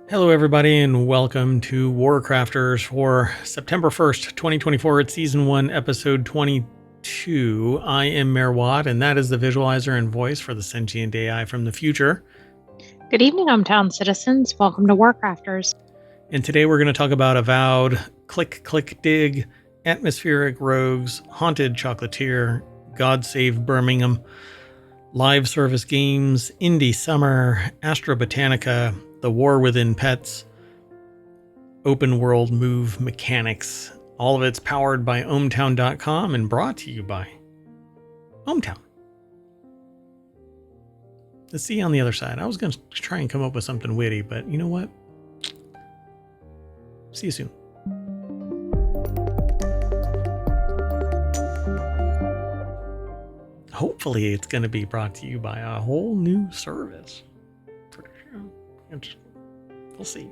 Hello, everybody, and welcome to WarCrafters for September 1st, 2024. It's Season 1, Episode 22. I am Mayor Watt, and that is the visualizer and voice for the sentient AI from the future. Good evening, hometown citizens. Welcome to WarCrafters. And today we're going to talk about Avowed, Click, Click, Dig, Atmospheric Rogues, Haunted Chocolatier, God Save Birmingham, Live Service Games, Indie Summer, Astro Botanica, The War Within Pets, Open World Move Mechanics. All of it's powered by ohmtown.com and brought to you by ohmTown. Let's see on the other side. I was going to try and come up with something witty, but you know what? See you soon. Hopefully it's going to be brought to you by a whole new service. We'll see.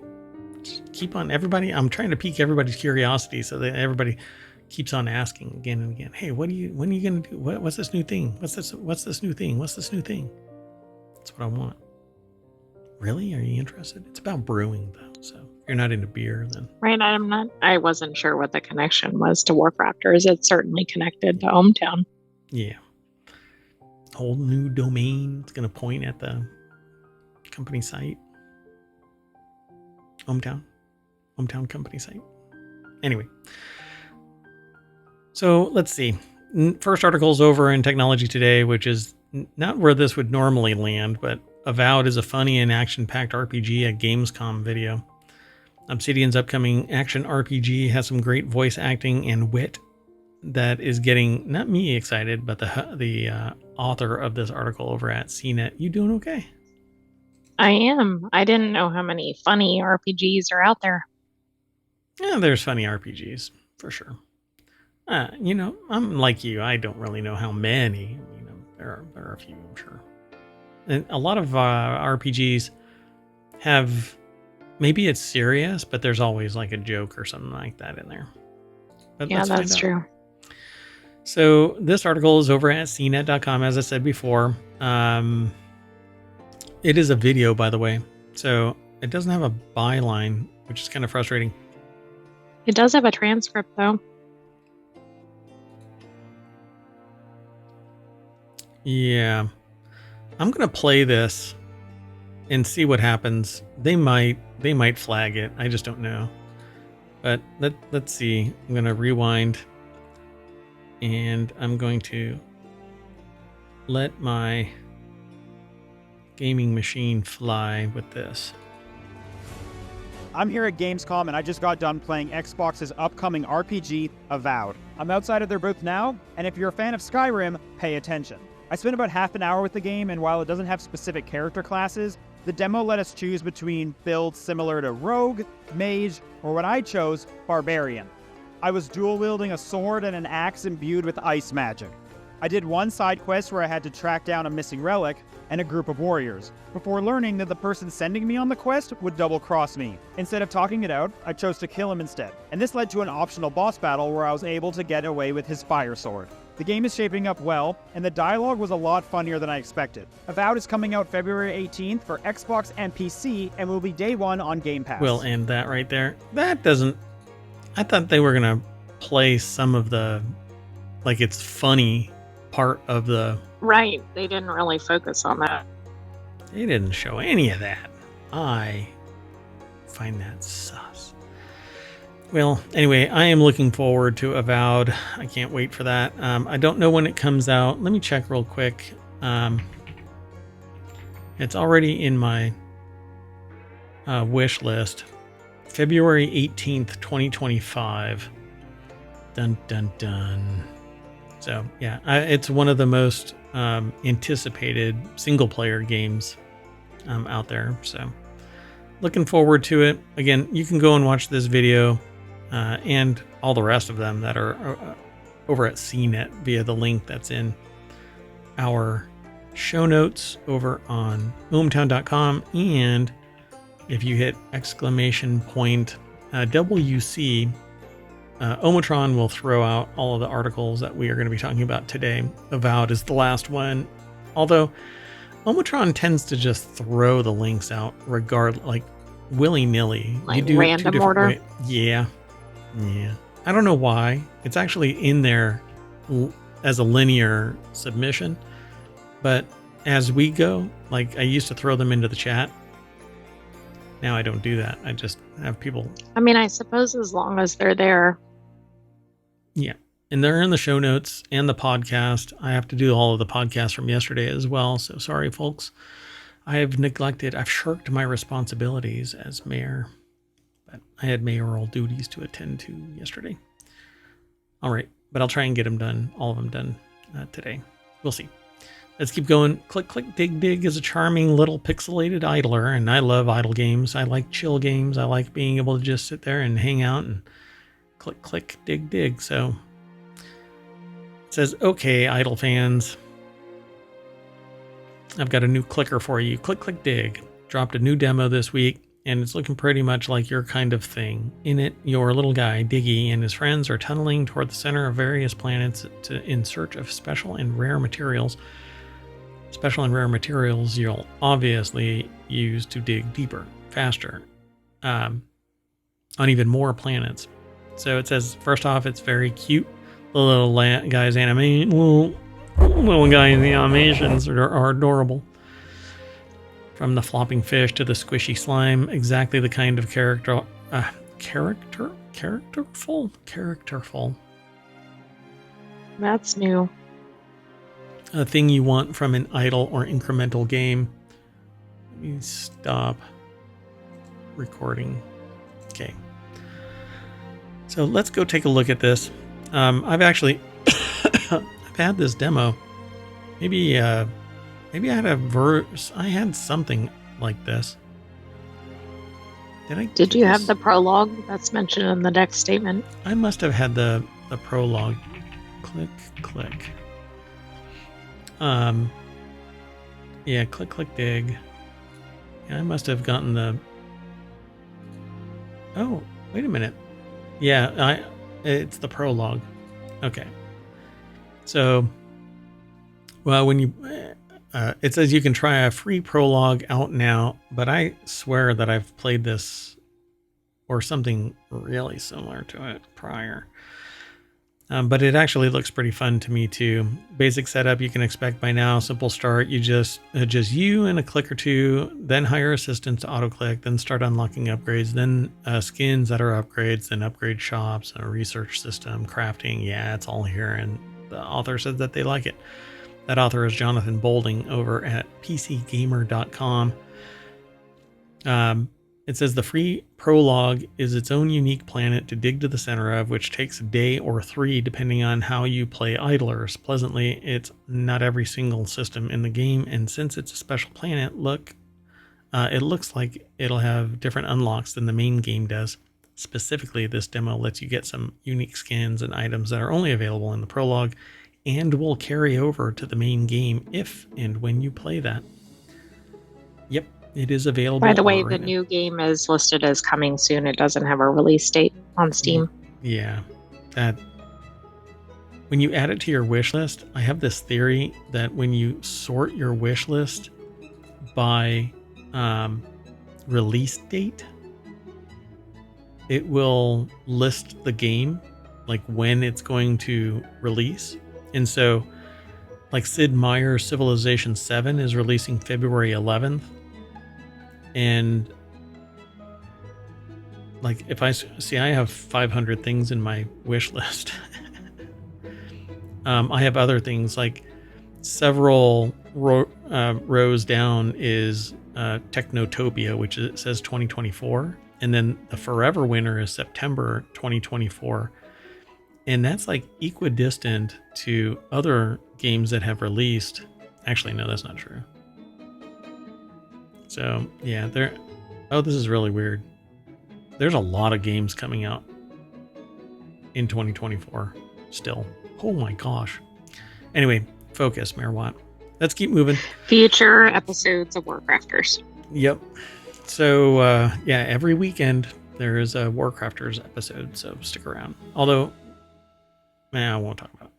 Just keep on, everybody. I'm trying to pique everybody's curiosity so that everybody keeps on asking again and again. Hey, when are you going to do? What's this new thing? What's this new thing? What's this new thing? That's what I want. Really? Are you interested? It's about brewing, though. So if you're not into beer, then. Right, I wasn't sure what the connection was to WarCrafters. It's certainly connected to ohmTown. Yeah. Whole new domain. It's going to point at the company site. ohmTown company site. Anyway. So let's see. First article's over in Technology Today, which is not where this would normally land, but Avowed is a funny and action-packed RPG at Gamescom video. Obsidian's upcoming action RPG has some great voice acting and wit that is getting, not me excited, but the author of this article over at CNET. You doing okay? I am. I didn't know how many funny RPGs are out there. Yeah, there's funny RPGs, for sure. I'm like you. I don't really know how many. There are a few, I'm sure. And a lot of RPGs have, maybe it's serious, but there's always like a joke or something like that in there. But yeah, that's true. So this article is over at cnet.com, as I said before. It is a video, by the way. So it doesn't have a byline, which is kind of frustrating. It does have a transcript, though. Yeah. I'm going to play this and see what happens. They might flag it. I just don't know. But let's see. I'm going to rewind. And I'm going to let my gaming machine fly with this. I'm here at Gamescom and I just got done playing Xbox's upcoming RPG, Avowed. I'm outside of their booth now, and if you're a fan of Skyrim, pay attention. I spent about half an hour with the game, and while it doesn't have specific character classes, the demo let us choose between builds similar to Rogue, Mage, or what I chose, Barbarian. I was dual-wielding a sword and an axe imbued with ice magic. I did one side quest where I had to track down a missing relic and a group of warriors, before learning that the person sending me on the quest would double-cross me. Instead of talking it out, I chose to kill him instead, and this led to an optional boss battle where I was able to get away with his fire sword. The game is shaping up well, and the dialogue was a lot funnier than I expected. Avowed is coming out February 18th for Xbox and PC, and will be day one on Game Pass. We'll end that right there. That doesn't... I thought they were going to play some of the... like, it's funny part of the... Right. They didn't really focus on that. They didn't show any of that. I find that sus. Well, anyway, I am looking forward to Avowed. I can't wait for that. I don't know when it comes out. Let me check real quick. It's already in my wish list. February 18th, 2025. Dun, dun, dun. So, yeah, it's one of the most anticipated single-player games out there. So, looking forward to it. Again, you can go and watch this video and all the rest of them that are over at CNET via the link that's in our show notes over on ohmtown.com. And if you hit exclamation point WC, Omatron will throw out all of the articles that we are going to be talking about today. Avowed is the last one. Although Omatron tends to just throw the links out willy-nilly. Like you do it two random different order? ways. Yeah. I don't know why. It's actually in there as a linear submission, but as we go, like I used to throw them into the chat. Now I don't do that. I just have people. I mean, I suppose as long as they're there. Yeah. And they're in the show notes and the podcast. I have to do all of the podcasts from yesterday as well. So sorry, folks. I've shirked my responsibilities as mayor, but I had mayoral duties to attend to yesterday. All right. But I'll try and get them done, all of them done today. We'll see. Let's keep going. Click, click, dig, dig is a charming little pixelated idler, and I love idle games. I like chill games. I like being able to just sit there and hang out and click, click, dig, dig. So it says, okay, idle fans, I've got a new clicker for you. Click, click, dig. Dropped a new demo this week, and it's looking pretty much like your kind of thing. In it, your little guy, Diggy, and his friends are tunneling toward the center of various planets in search of special and rare materials. Special and rare materials you'll obviously use to dig deeper, faster, on even more planets. So it says, first off, it's very cute. The little guy's little guys, the animations are adorable. From the flopping fish to the squishy slime, exactly the kind of characterful. That's new. A thing you want from an idle or incremental game. Let me stop recording. Okay. So let's go take a look at this. I've actually I've had this demo. Maybe I had a verse. I had something like this. Did you have the prologue that's mentioned in the deck statement? I must have had the prologue. Click, click. Yeah, click, click, dig. Yeah, I must have gotten the. Oh, wait a minute. Yeah, it's the prologue. Okay. So, well, when you, it says you can try a free prologue out now, but I swear that I've played this or something really similar to it prior. But it actually looks pretty fun to me too. Basic setup you can expect by now. Simple start. You just you and a click or two, then hire assistants to auto click, then start unlocking upgrades, then skins that are upgrades, then upgrade shops, a research system, crafting. Yeah, it's all here. And the author said that they like it. That author is Jonathan Bolding over at pcgamer.com. It says the free prologue is its own unique planet to dig to the center of, which takes a day or 3 depending on how you play idlers. Pleasantly, it's not every single system in the game, and since it's a special planet, it looks like it'll have different unlocks than the main game does. Specifically, this demo lets you get some unique skins and items that are only available in the prologue and will carry over to the main game if and when you play that. Yep. It is available. By the way, the new game is listed as coming soon. It doesn't have a release date on Steam. Yeah. That when you add it to your wish list, I have this theory that when you sort your wish list by release date, it will list the game, like when it's going to release. And so, like Sid Meier's Civilization 7 is releasing February 11th. And like if I have 500 things in my wish list. I have other things like several rows down is Technotopia, which says 2024. And then the forever winner is September 2024. And that's like equidistant to other games that have released. Actually, no, that's not true. So, yeah, this is really weird. There's a lot of games coming out in 2024 still. Oh my gosh. Anyway, focus, Mayor Watt. Let's keep moving. Future episodes of WarCrafters. Yep. So, yeah, every weekend there is a WarCrafters episode, so stick around. Although, I won't talk about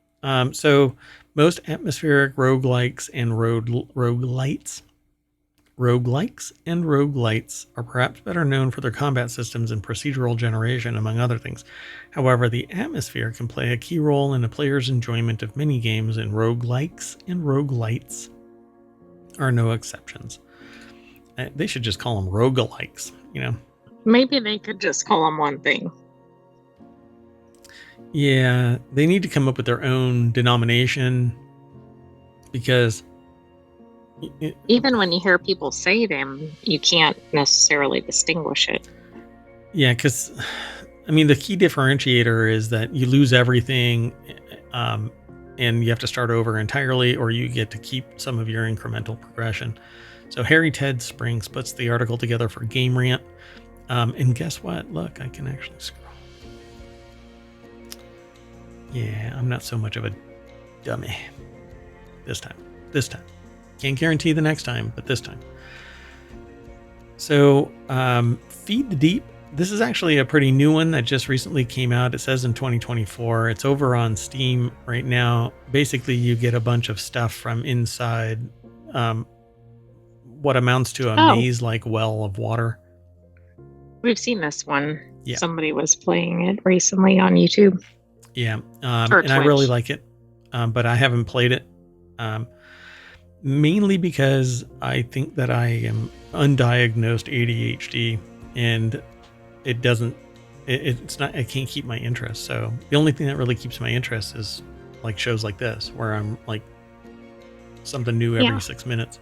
it. So, most atmospheric roguelikes and roguelites roguelikes and roguelites are perhaps better known for their combat systems and procedural generation, among other things. However, the atmosphere can play a key role in a player's enjoyment of many games, and roguelikes and roguelites are no exceptions. They should just call them roguelikes, you know? Maybe they could just call them one thing. Yeah, they need to come up with their own denomination, because even when you hear people say them, you can't necessarily distinguish it. Yeah, because I mean, the key differentiator is that you lose everything, and you have to start over entirely, or you get to keep some of your incremental progression. So Harry Ted Springs puts the article together for Game Rant. And guess what? Look, I can actually scroll. Yeah, I'm not so much of a dummy this time. Can't guarantee the next time, but this time. So Feed the Deep. This is actually a pretty new one that just recently came out. It says in 2024. It's over on Steam right now. Basically, you get a bunch of stuff from inside what amounts to a maze-like well of water. We've seen this one. Yeah. Somebody was playing it recently on YouTube. Yeah, and I really like it, but I haven't played it, mainly because I think that I am undiagnosed ADHD, and it's not, I can't keep my interest. So the only thing that really keeps my interest is like shows like this, where I'm like something new every 6 minutes.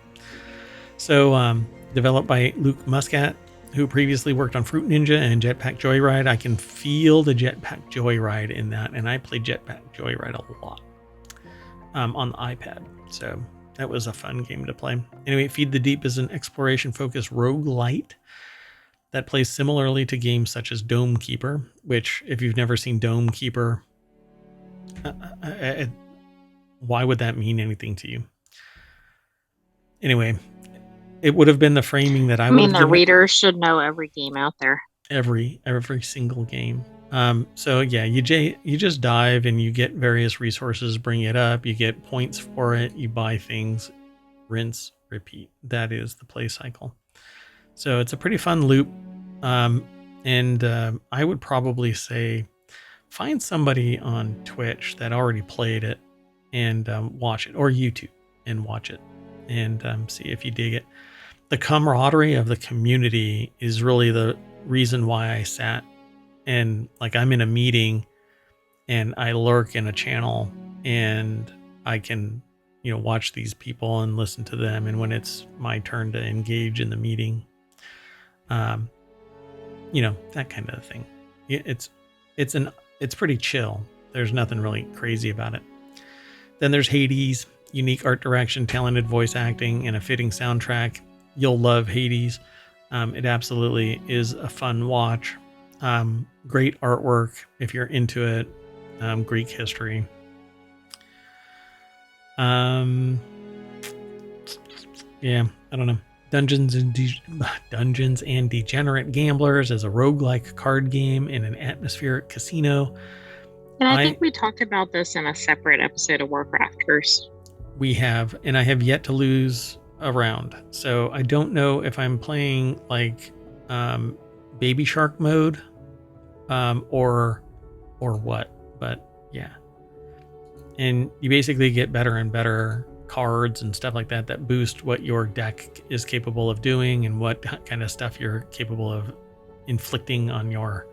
So developed by Luke Muscat, who previously worked on Fruit Ninja and Jetpack Joyride. I can feel the Jetpack Joyride in that, and I played Jetpack Joyride a lot on the iPad. So that was a fun game to play. Anyway, Feed the Deep is an exploration-focused roguelite that plays similarly to games such as Dome Keeper, which, if you've never seen Dome Keeper, why would that mean anything to you? Anyway, it would have been the framing that I would have given. The readers should know every game out there. Every single game. So yeah, you just dive and you get various resources, bring it up, you get points for it, you buy things, rinse, repeat. That is the play cycle. So it's a pretty fun loop. And I would probably say find somebody on Twitch that already played it and watch it, or YouTube and watch it, and see if you dig it. The camaraderie of the community is really the reason why I sat, and like I'm in a meeting and I lurk in a channel and I can, watch these people and listen to them. And when it's my turn to engage in the meeting, that kind of thing. It's pretty chill. There's nothing really crazy about it. Then there's Hades, unique art direction, talented voice acting, and a fitting soundtrack. You'll love Hades. It absolutely is a fun watch. Great artwork if you're into it. Greek history. Yeah, I don't know. Dungeons and Degenerate Gamblers is a roguelike card game in an atmospheric casino. And I think we talked about this in a separate episode of WarCrafters. We have, and I have yet to lose a round. So I don't know if I'm playing like Baby Shark mode or what, but yeah. And you basically get better and better cards and stuff like that boost what your deck is capable of doing and what kind of stuff you're capable of inflicting on your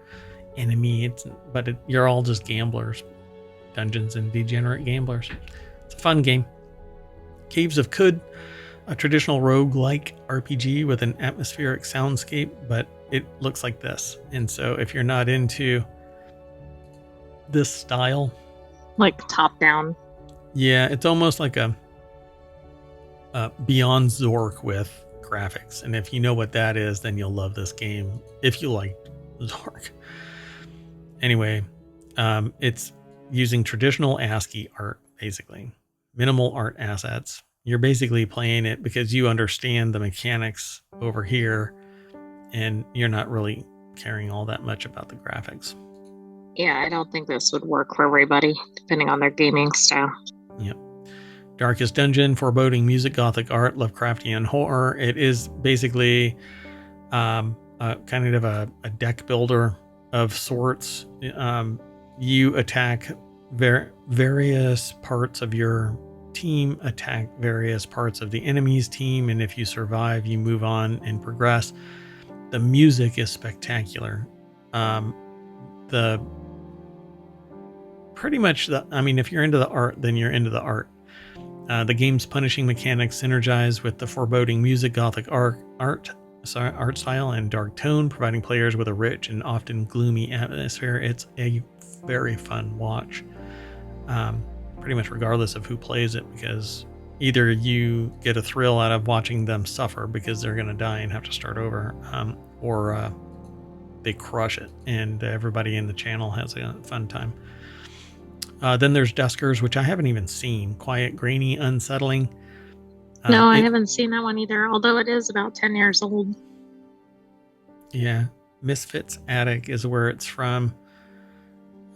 enemy. You're all just gamblers. Dungeons and Degenerate Gamblers. It's a fun game. Caves of Khud, a traditional roguelike RPG with an atmospheric soundscape, but it looks like this. And so if you're not into this style, like top down, yeah, it's almost like a Beyond Zork with graphics. And if you know what that is, then you'll love this game if you like Zork. Anyway, it's using traditional ASCII art, basically. Minimal art assets. You're basically playing it because you understand the mechanics over here, and you're not really caring all that much about the graphics. Yeah, I don't think this would work for everybody, depending on their gaming style. Yep. Darkest Dungeon, foreboding music, gothic art, Lovecraftian horror. It is basically kind of a deck builder of sorts. You attack various parts of your team, attack various parts of the enemy's team, and if you survive, you move on and progress. The music is spectacular. If you're into the art, then you're into the art. The game's punishing mechanics synergize with the foreboding music, gothic art style, and dark tone, providing players with a rich and often gloomy atmosphere. It's a very fun watch, pretty much regardless of who plays it, because either you get a thrill out of watching them suffer because they're going to die and have to start over, or they crush it and everybody in the channel has a fun time. Then there's Duskers, which I haven't even seen. Quiet, grainy, unsettling. No, I haven't seen that one either, although it is about 10 years old. Yeah. Misfits Attic is where it's from.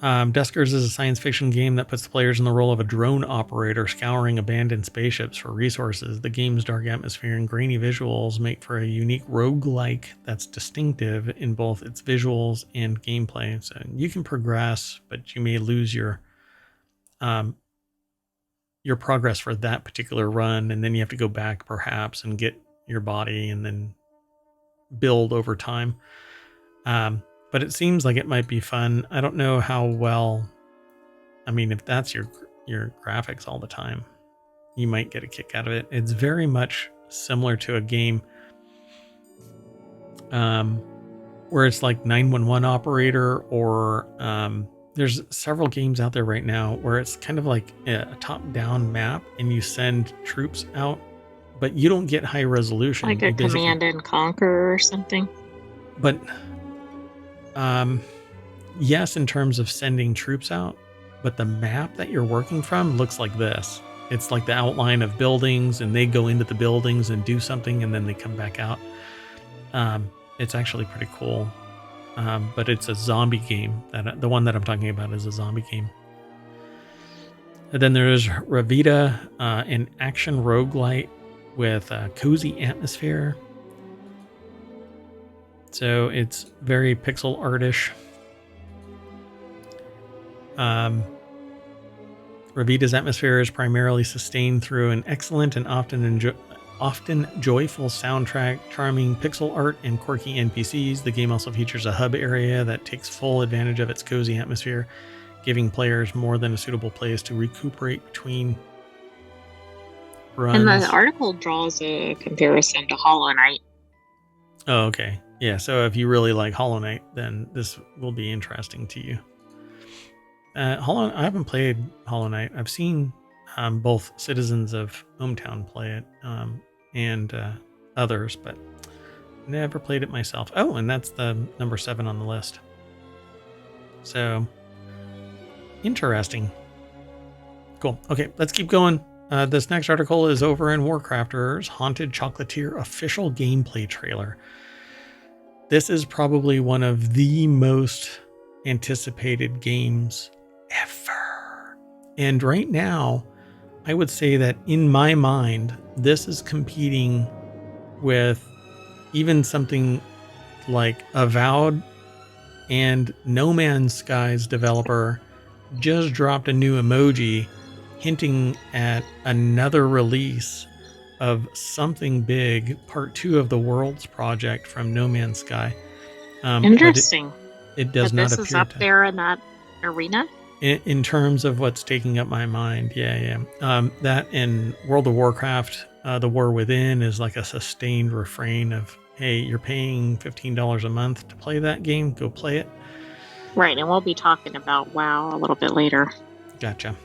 Duskers is a science fiction game that puts the players in the role of a drone operator scouring abandoned spaceships for resources. The game's dark atmosphere and grainy visuals make for a unique roguelike that's distinctive in both its visuals and gameplay. So you can progress, but you may lose your progress for that particular run, and then you have to go back perhaps and get your body and then build over time. But it seems like it might be fun. I don't know how well, if that's your graphics all the time, you might get a kick out of it. It's very much similar to a game where it's like 911 operator, or there's several games out there right now where it's kind of like a top-down map and you send troops out, but you don't get high resolution. Like a Command and Conquer or something. But yes, in terms of sending troops out, but the map that you're working from looks like this. It's like the outline of buildings, and they go into the buildings and do something, and then they come back out. It's actually pretty cool. But it's a zombie game. The one that I'm talking about is a zombie game. And then there's Ravita, an action roguelite with a cozy atmosphere. So it's very pixel artish. Ravita's atmosphere is primarily sustained through an excellent and often joyful soundtrack, charming pixel art, and quirky NPCs. The game also features a hub area that takes full advantage of its cozy atmosphere, giving players more than a suitable place to recuperate between runs. And the article draws a comparison to Hollow Knight. Oh, okay. Yeah, so if you really like Hollow Knight, then this will be interesting to you. I haven't played Hollow Knight. I've seen both citizens of Hometown play it and others, but never played it myself. Oh, and that's the number 7 on the list. So, interesting. Cool. Okay, let's keep going. This next article is over in WarCrafters, Haunted Chocolatier official gameplay trailer. This is probably one of the most anticipated games ever. And right now, I would say that in my mind, this is competing with even something like Avowed, and No Man's Sky's developer just dropped a new emoji hinting at another release of something big, part 2 of the Worlds project from No Man's Sky. Interesting. It does not appear this is up there in that arena? In terms of what's taking up my mind, yeah. That in World of Warcraft, The War Within is like a sustained refrain of, hey, you're paying $15 a month to play that game, go play it. Right, and we'll be talking about WoW a little bit later. Gotcha.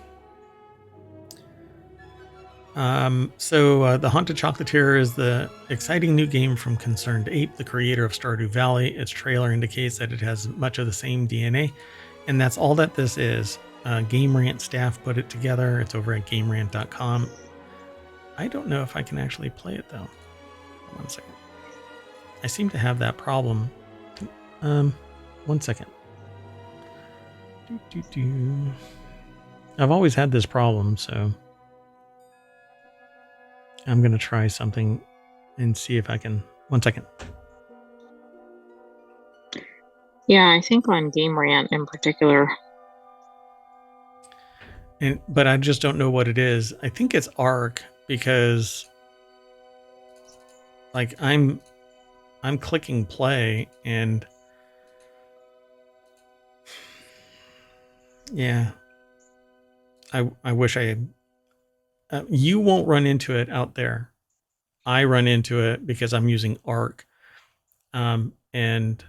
So the Haunted Chocolatier is the exciting new game from Concerned Ape, the creator of Stardew Valley. Its trailer indicates that it has much of the same DNA, and that's all that this is. Game Rant staff put it together. It's over at GameRant.com. I don't know if I can actually play it, though. Hold on a second. I seem to have that problem. 1 second. I've always had this problem, so... I'm going to try something and see if I can. 1 second. Yeah, I think on Game Rant in particular. But I just don't know what it is. I think it's Arc because like I'm clicking play and yeah, I wish I had. You won't run into it out there. I run into it because I'm using Arc, and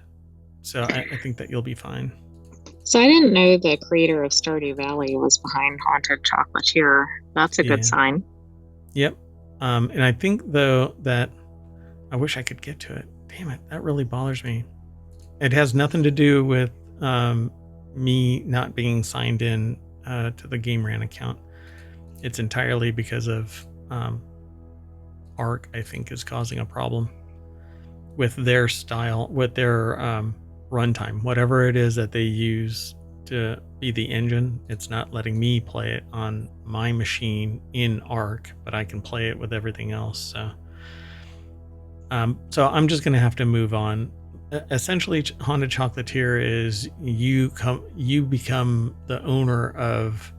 so I think that you'll be fine. So I didn't know the creator of Stardew Valley was behind Haunted Chocolatier. That's a good sign. Yep. And I think though that I wish I could get to it. Damn it, that really bothers me. It has nothing to do with me not being signed in to the Game Rant account. It's entirely because of Arc, I think, is causing a problem with their style, with their runtime. Whatever it is that they use to be the engine, it's not letting me play it on my machine in Arc, but I can play it with everything else. So I'm just going to have to move on. Essentially, Haunted Chocolatier is you become the owner of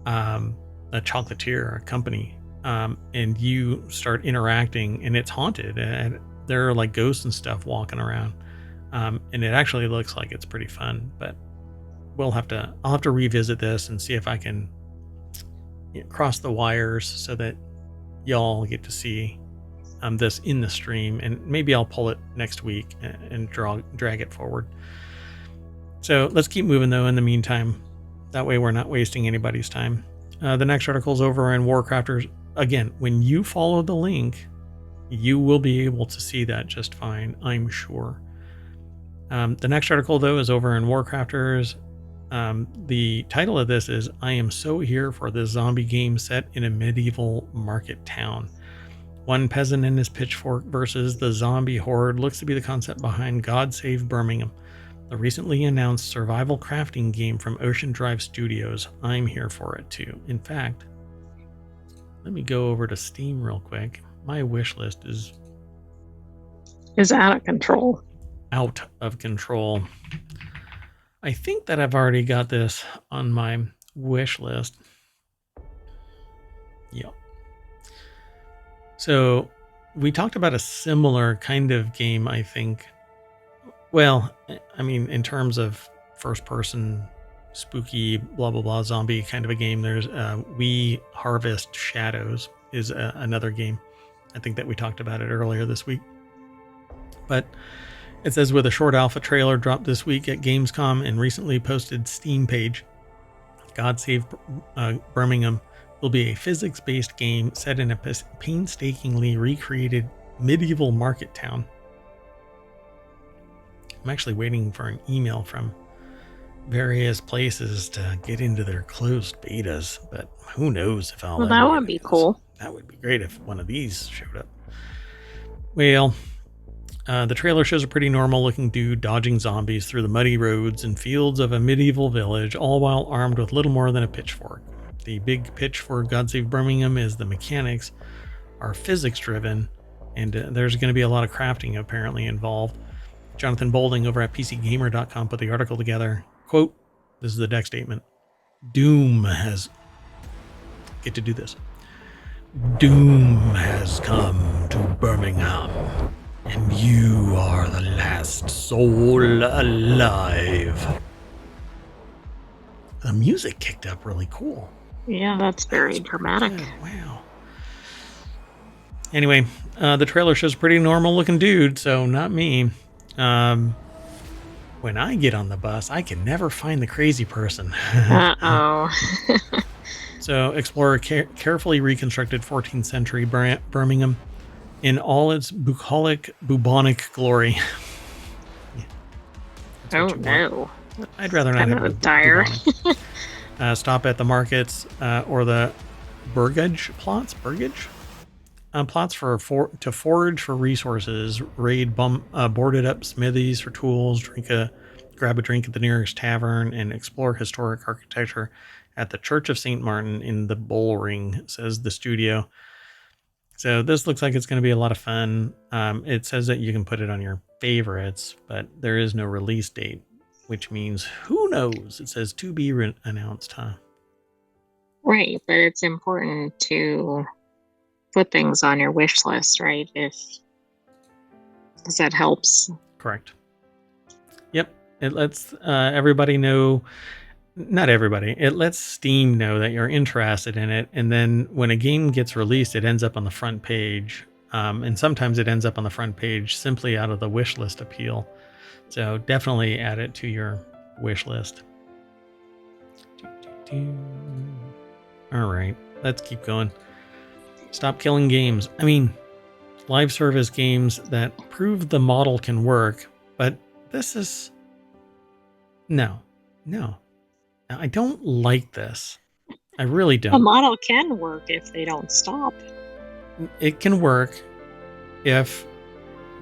a chocolatier, a company, and you start interacting, and it's haunted, and there are like ghosts and stuff walking around, and it actually looks like it's pretty fun. But I'll have to revisit this and see if I can cross the wires so that y'all get to see this in the stream, and maybe I'll pull it next week and drag it forward. So let's keep moving though in the meantime. That way we're not wasting anybody's time. The next article is over in WarCrafters. Again, when you follow the link, you will be able to see that just fine, I'm sure. The next article though is over in WarCrafters. The title of this is "I am so here for this zombie game set in a medieval market town. One peasant and his pitchfork versus the zombie horde" looks to be the concept behind God Save Birmingham, the recently announced survival crafting game from Ocean Drive Studios. I'm here for it too. In fact, let me go over to Steam real quick. My wish list is out of control. Out of control. I think that I've already got this on my wish list. Yep. So we talked about a similar kind of game, I think. Well, I mean, in terms of first person, spooky, blah, blah, blah, zombie kind of a game, there's We Harvest Shadows is another game. I think that we talked about it earlier this week. But it says, with a short alpha trailer dropped this week at Gamescom and recently posted Steam page, God Save Birmingham will be a physics-based game set in a painstakingly recreated medieval market town. I'm actually waiting for an email from various places to get into their closed betas, but who knows if I'll Well, that would be cool. That would be great if one of these showed up. Well, the trailer shows a pretty normal looking dude dodging zombies through the muddy roads and fields of a medieval village, all while armed with little more than a pitchfork. The big pitch for God Save Birmingham is the mechanics are physics driven, and there's going to be a lot of crafting apparently involved. Jonathan Bolding over at PCGamer.com put the article together. Quote, this is the deck statement. Doom has come to Birmingham, and you are the last soul alive. The music kicked up really cool. Yeah, that's very dramatic. Wow. Anyway, the trailer shows a pretty normal looking dude, so not me. When I get on the bus, I can never find the crazy person. Uh-oh. So explore a carefully reconstructed 14th century Birmingham in all its bubonic glory. Oh no. I'd rather not have dire. Stop at the markets or the Burgage plots. Plots to forage for resources, raid boarded up smithies for tools, grab a drink at the nearest tavern, and explore historic architecture at the Church of St. Martin in the Bull Ring, says the studio. So this looks like it's going to be a lot of fun. It says that you can put it on your favorites, but there is no release date, which means who knows? It says to be announced, huh? Right, but it's important to put things on your wish list, right? Because that helps. Correct. Yep. It lets everybody know. Not everybody. It lets Steam know that you're interested in it. And then when a game gets released, it ends up on the front page. And sometimes it ends up on the front page simply out of the wish list appeal. So definitely add it to your wish list. All right, let's keep going. Stop killing games. I mean, live service games that prove the model can work, but this is... No. I don't like this. I really don't. A model can work if they don't stop. It can work if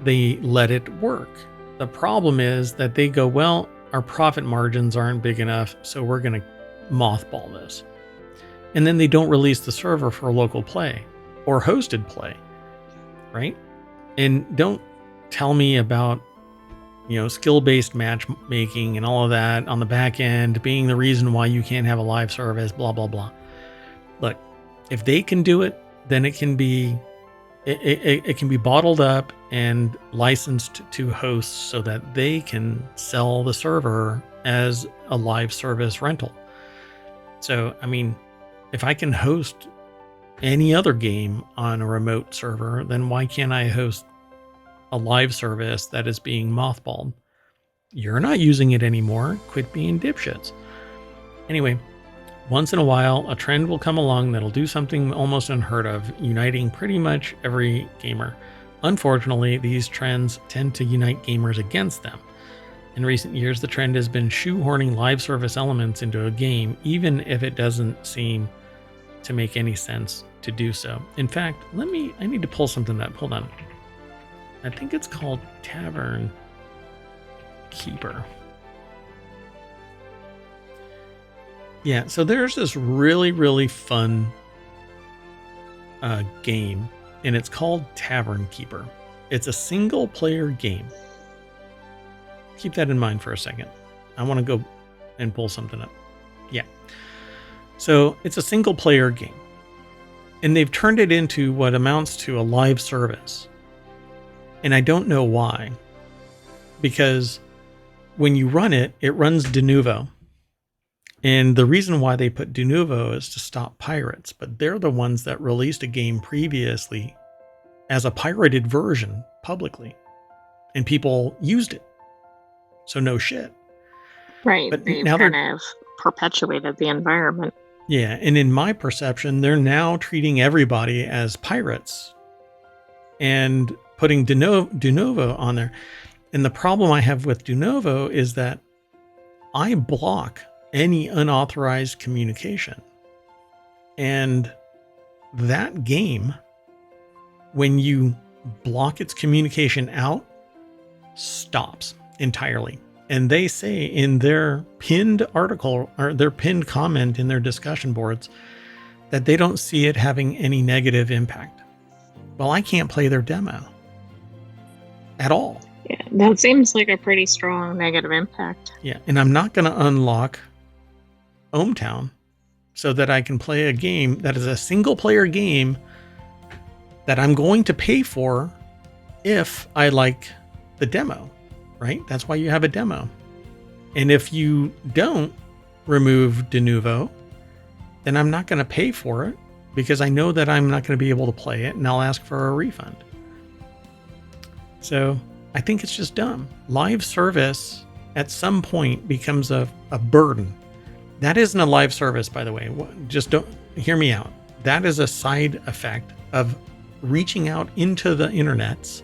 they let it work. The problem is that they go, well, our profit margins aren't big enough, so we're going to mothball this. And then they don't release the server for local play or hosted play, right? And don't tell me about, skill-based matchmaking and all of that on the back end being the reason why you can't have a live service, blah, blah, blah. Look, if they can do it, then it can be bottled up and licensed to hosts so that they can sell the server as a live service rental. So, I mean, if I can host any other game on a remote server, then why can't I host a live service that is being mothballed? You're not using it anymore. Quit being dipshits. Anyway, once in a while, a trend will come along that'll do something almost unheard of, uniting pretty much every gamer. Unfortunately, these trends tend to unite gamers against them. In recent years, the trend has been shoehorning live service elements into a game, even if it doesn't seem to make any sense to do so. In fact, I need to pull something up. Hold on. I think it's called Tavern Keeper. Yeah, so there's this really, really fun game, and it's called Tavern Keeper. It's a single player game. Keep that in mind for a second. I want to go and pull something up. Yeah. So it's a single player game, and they've turned it into what amounts to a live service. And I don't know why, because when you run it, it runs de novo. And the reason why they put de novo is to stop pirates, but they're the ones that released a game previously as a pirated version publicly, and people used it. So no shit. Right. But They've now kind of perpetuated the environment. Yeah, and in my perception, they're now treating everybody as pirates and putting de novo on there. And the problem I have with de novo is that I block any unauthorized communication. And that game, when you block its communication out, stops entirely. And they say in their pinned article or their pinned comment in their discussion boards that they don't see it having any negative impact. Well, I can't play their demo at all. Yeah, that seems like a pretty strong negative impact. Yeah, and I'm not going to unlock ohmTown so that I can play a game that is a single player game that I'm going to pay for if I like the demo, right? That's why you have a demo. And if you don't remove de novo, then I'm not going to pay for it because I know that I'm not going to be able to play it and I'll ask for a refund. So I think it's just dumb. Live service at some point becomes a burden. That isn't a live service, by the way. Just don't hear me out. That is a side effect of reaching out into the internets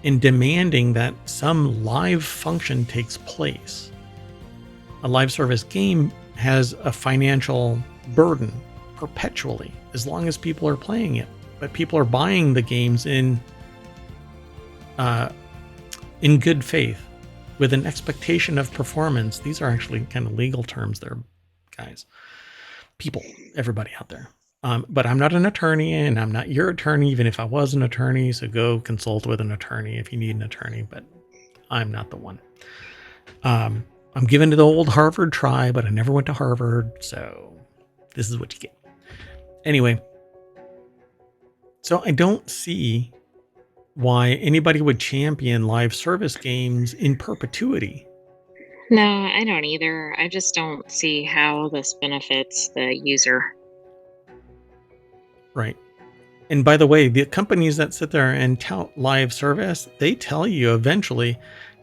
and demanding that some live function takes place. A live service game has a financial burden perpetually as long as people are playing it. But people are buying the games in good faith with an expectation of performance. These are actually kind of legal terms there, guys. People, everybody out there. But I'm not an attorney, and I'm not your attorney, even if I was an attorney. So go consult with an attorney if you need an attorney, but I'm not the one. I'm given to the old Harvard try, but I never went to Harvard. So this is what you get. Anyway, so I don't see why anybody would champion live service games in perpetuity. No, I don't either. I just don't see how this benefits the user. Right. And by the way, the companies that sit there and tout live service, they tell you eventually,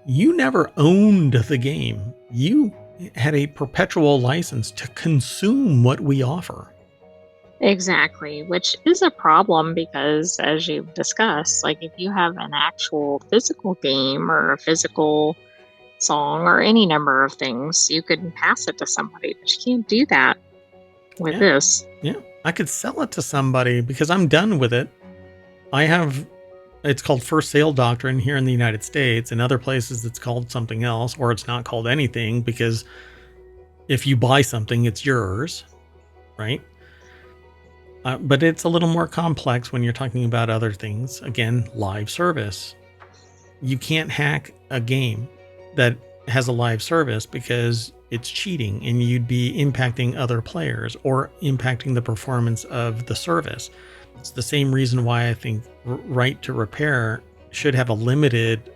you never owned the game. You had a perpetual license to consume what we offer. Exactly, which is a problem because, as you've discussed, like if you have an actual physical game or a physical song or any number of things, you could pass it to somebody, but you can't do that with this. Yeah, I could sell it to somebody because I'm done with it. It's called first sale doctrine here in the United States. In other places, it's called something else, or it's not called anything because if you buy something, it's yours, right? But it's a little more complex when you're talking about other things. Again, live service. You can't hack a game that has a live service because it's cheating and you'd be impacting other players or impacting the performance of the service. It's the same reason why I think right to repair should have a limited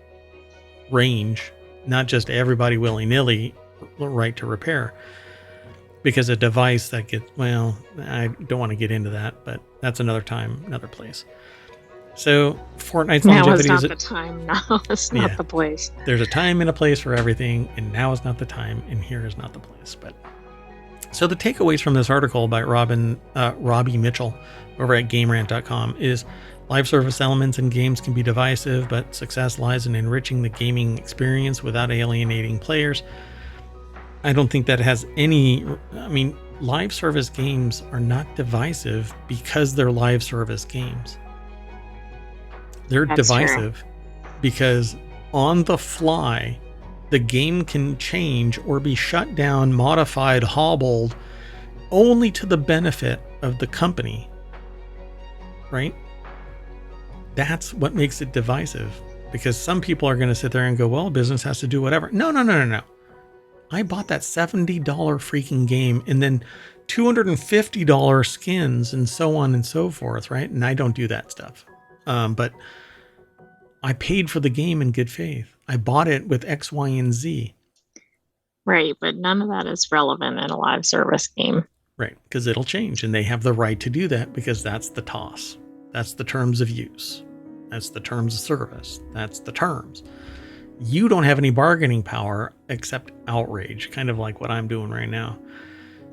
range, not just everybody willy-nilly right to repair. Because a device that gets, well, I don't want to get into that, but that's another time, another place. So Fortnite's longevity now is not the time. Now is not the place. There's a time and a place for everything, and now is not the time, and here is not the place. But so the takeaways from this article by Robbie Mitchell over at GameRant.com is live service elements in games can be divisive, but success lies in enriching the gaming experience without alienating players. I don't think that has any, live service games are not divisive because they're live service games. They're divisive because on the fly, the game can change or be shut down, modified, hobbled, only to the benefit of the company, right? That's what makes it divisive, because some people are going to sit there and go, well, business has to do whatever. No. I bought that $70 freaking game and then $250 skins and so on and so forth, right? And I don't do that stuff. But I paid for the game in good faith. I bought it with X, Y, and Z. Right, but none of that is relevant in a live service game. Right, because it'll change, and they have the right to do that because that's the TOS. That's the terms of use. That's the terms of service. That's the terms. You don't have any bargaining power except outrage, kind of like what I'm doing right now.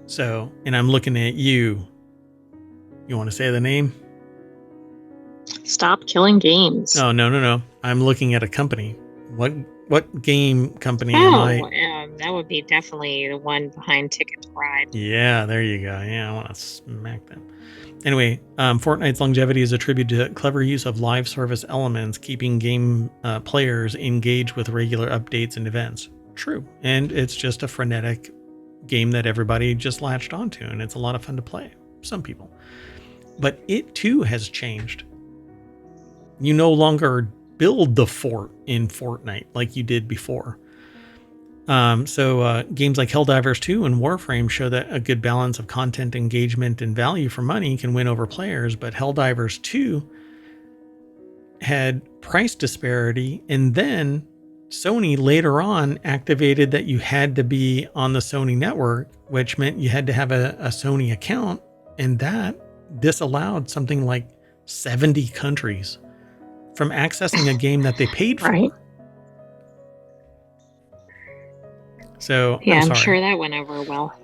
So, and I'm looking at you. You want to say the name? Stop killing games. Oh, no. I'm looking at a company. What game company am I? That would be definitely the one behind Ticket to Ride. Yeah, there you go. Yeah, I want to smack them. Anyway, Fortnite's longevity is attributed to clever use of live service elements, keeping game players engaged with regular updates and events. True. And it's just a frenetic game that everybody just latched onto, and it's a lot of fun to play. Some people. But it too has changed. You no longer build the fort in Fortnite like you did before. So games like Helldivers 2 and Warframe show that a good balance of content, engagement, and value for money can win over players, but Helldivers 2 had price disparity, and then Sony later on activated that you had to be on the Sony network, which meant you had to have a Sony account, and that disallowed something like 70 countries from accessing a game that they paid for. Right. So yeah, I'm sure that went over well.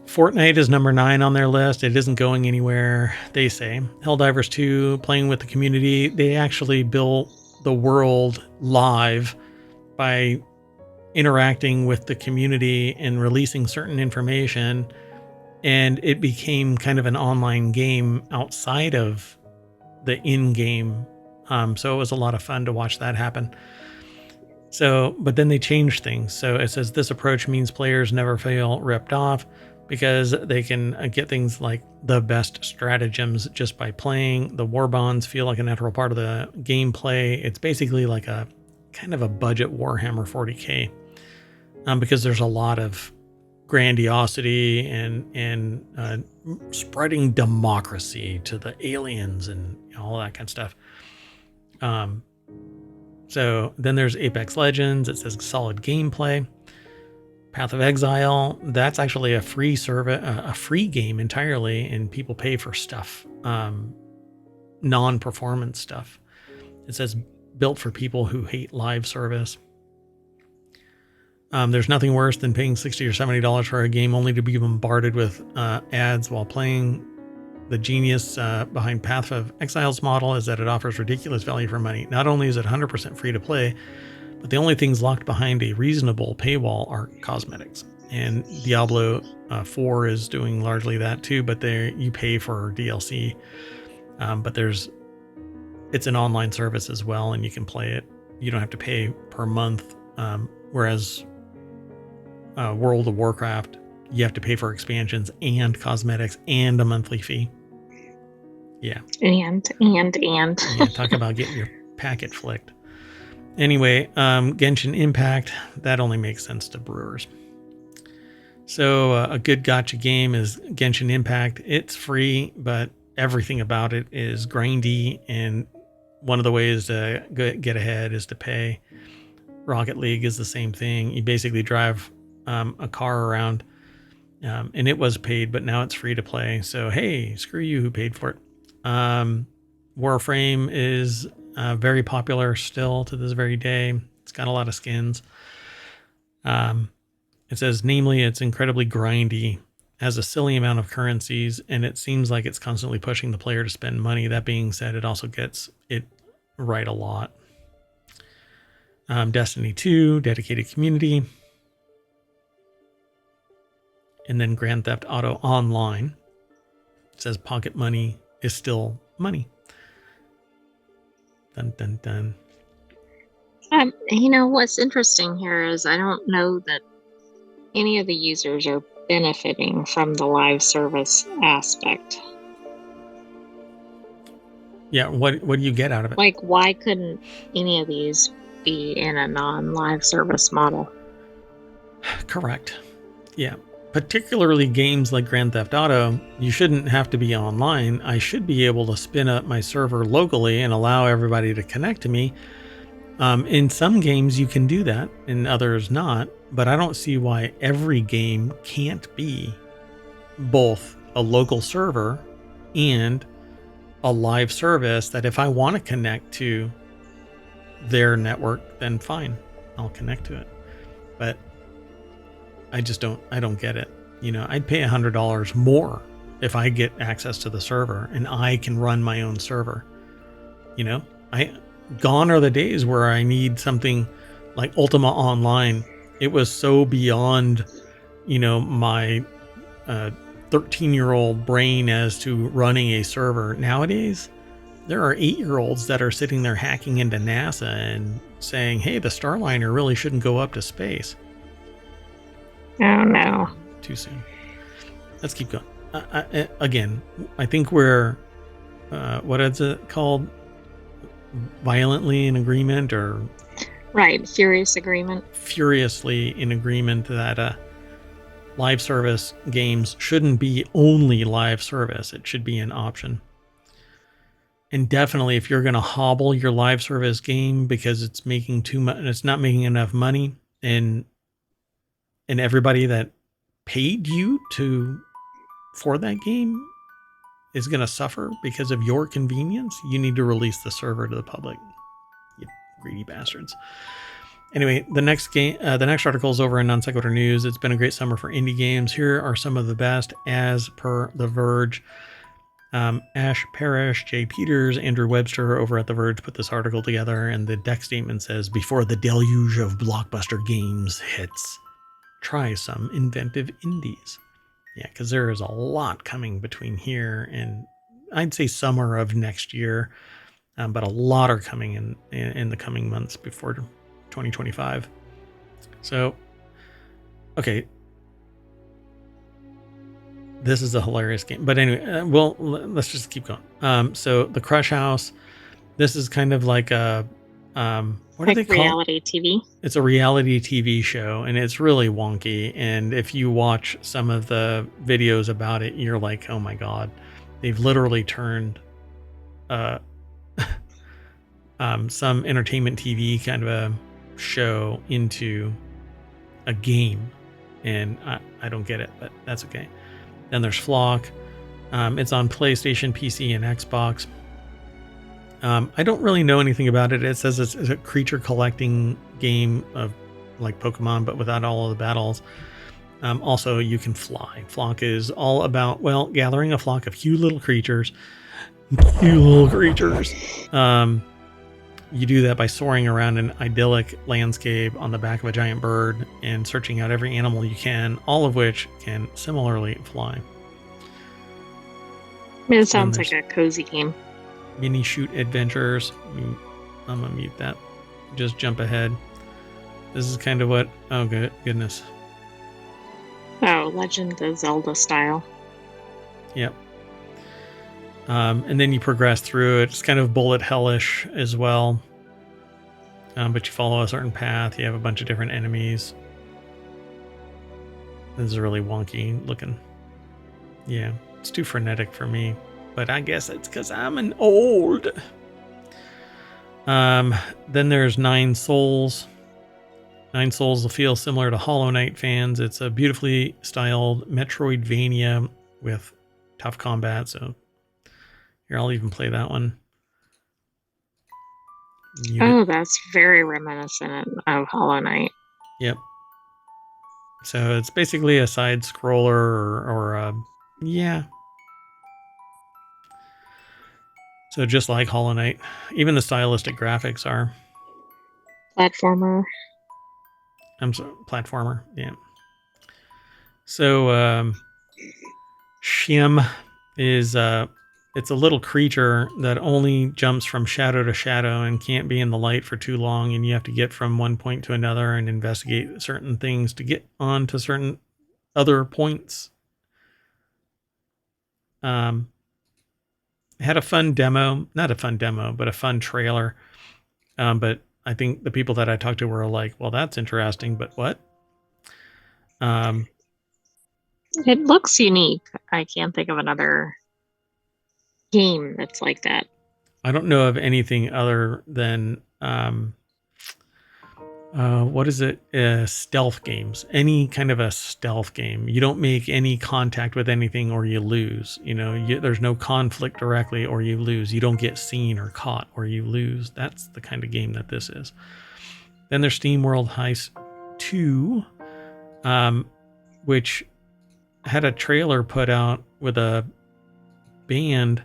Fortnite is number 9 on their list. It isn't going anywhere, they say. Helldivers 2, playing with the community. They actually built the world live by interacting with the community and releasing certain information. And it became kind of an online game outside of the in-game. So it was a lot of fun to watch that happen. So, but then they changed things. So it says this approach means players never feel ripped off, because they can get things like the best stratagems just by playing. The war bonds feel like a natural part of the gameplay. It's basically like a kind of a budget Warhammer 40K, because there's a lot of grandiosity and spreading democracy to the aliens and all that kind of stuff. So then there's Apex Legends. It says solid gameplay. Path of Exile, that's actually a free service, a free game entirely, and people pay for stuff, non-performance stuff. It says built for people who hate live service. There's nothing worse than paying $60 or $70 for a game only to be bombarded with ads while playing. The genius behind Path of Exile's model is that it offers ridiculous value for money. Not only is it 100% free to play, but the only things locked behind a reasonable paywall are cosmetics. And Diablo 4 is doing largely that too, but there you pay for DLC. But it's an online service as well, and you can play it. You don't have to pay per month. Whereas World of Warcraft, you have to pay for expansions and cosmetics and a monthly fee. Yeah. And. Yeah, talk about getting your packet flicked. Anyway, Genshin Impact, that only makes sense to brewers. So a good gacha game is Genshin Impact. It's free, but everything about it is grindy, and one of the ways to get ahead is to pay. Rocket League is the same thing. You basically drive a car around, and it was paid, but now it's free to play. So, hey, screw you who paid for it. Warframe is very popular still to this very day. It's got a lot of skins. It says, namely, it's incredibly grindy, has a silly amount of currencies, and it seems like it's constantly pushing the player to spend money. That being said, it also gets it right a lot. Destiny 2, dedicated community. And then Grand Theft Auto Online. It says pocket money is still money. Dun, dun, dun. What's interesting here is I don't know that any of the users are benefiting from the live service aspect. Yeah, what do you get out of it? Like, why couldn't any of these be in a non-live service model? Correct. Yeah. Particularly games like Grand Theft Auto, you shouldn't have to be online. I should be able to spin up my server locally and allow everybody to connect to me. In some games you can do that, in others not, but I don't see why every game can't be both a local server and a live service that if I want to connect to their network, then fine, I'll connect to it. But I don't get it. I'd pay $100 more if I get access to the server and I can run my own server. Gone are the days where I need something like Ultima Online. It was so beyond, my 13-year-old brain as to running a server. Nowadays, there are 8-year-olds that are sitting there hacking into NASA and saying, hey, the Starliner really shouldn't go up to space. Oh, no. Too soon. Let's keep going. Again, I think we're, what is it called? Violently in agreement, or... Right, furious agreement. Furiously in agreement that live service games shouldn't be only live service. It should be an option. And definitely, if you're going to hobble your live service game because it's making too much, it's not making enough money, and everybody that paid you for that game is going to suffer because of your convenience, you need to release the server to the public. You greedy bastards. Anyway, the next article is over in Non Sequitur News. It's been a great summer for indie games. Here are some of the best, as per The Verge. Ash Parrish, Jay Peters, Andrew Webster over at The Verge put this article together, and the deck statement says, before the deluge of blockbuster games hits, try some inventive indies. Yeah, because there is a lot coming between here and I'd say summer of next year, but a lot are coming in the coming months before 2025. So, okay. This is a hilarious game. But anyway, well, let's just keep going. So the Crush House, this is kind of like a, what do they call it? Reality TV. It's a reality TV show, and it's really wonky. And if you watch some of the videos about it, you're like, oh my God, they've literally turned some entertainment TV kind of a show into a game. And I don't get it, but that's okay. Then there's Flock. It's on PlayStation, PC, and Xbox. I don't really know anything about it. It says it's a creature collecting game of like Pokemon, but without all of the battles. Also, you can fly. Flock is all about, well, gathering a flock of cute little creatures. You do that by soaring around an idyllic landscape on the back of a giant bird and searching out every animal you can, all of which can similarly fly. It sounds like a cozy game. Mini shoot adventures. I'm gonna mute that. Just jump ahead. This is kind of what, oh goodness. Oh, Legend of Zelda style. Yep. And then you progress through it. It's kind of bullet hellish as well. But you follow a certain path. You have a bunch of different enemies. This is really wonky looking. Yeah, it's too frenetic for me. But I guess it's because I'm an old. Then there's Nine Souls. Nine Souls will feel similar to Hollow Knight fans. It's a beautifully styled Metroidvania with tough combat. So here, I'll even play that one. Oh, that's very reminiscent of Hollow Knight. Yep. So it's basically a side scroller or yeah. So just like Hollow Knight, even the stylistic graphics are. Platformer. I'm sorry, platformer, yeah. So Shim is it's a little creature that only jumps from shadow to shadow and can't be in the light for too long, and you have to get from one point to another and investigate certain things to get on to certain other points. Had a fun demo, not a fun demo, but a fun trailer. But I think the people that I talked to were like, well, that's interesting, but what? It looks unique. I can't think of another game that's like that. I don't know of anything other than what is it? Stealth games. Any kind of a stealth game. You don't make any contact with anything or you lose. You know, there's no conflict directly or you lose. You don't get seen or caught or you lose. That's the kind of game that this is. Then there's Steam World Heist 2, which had a trailer put out with a band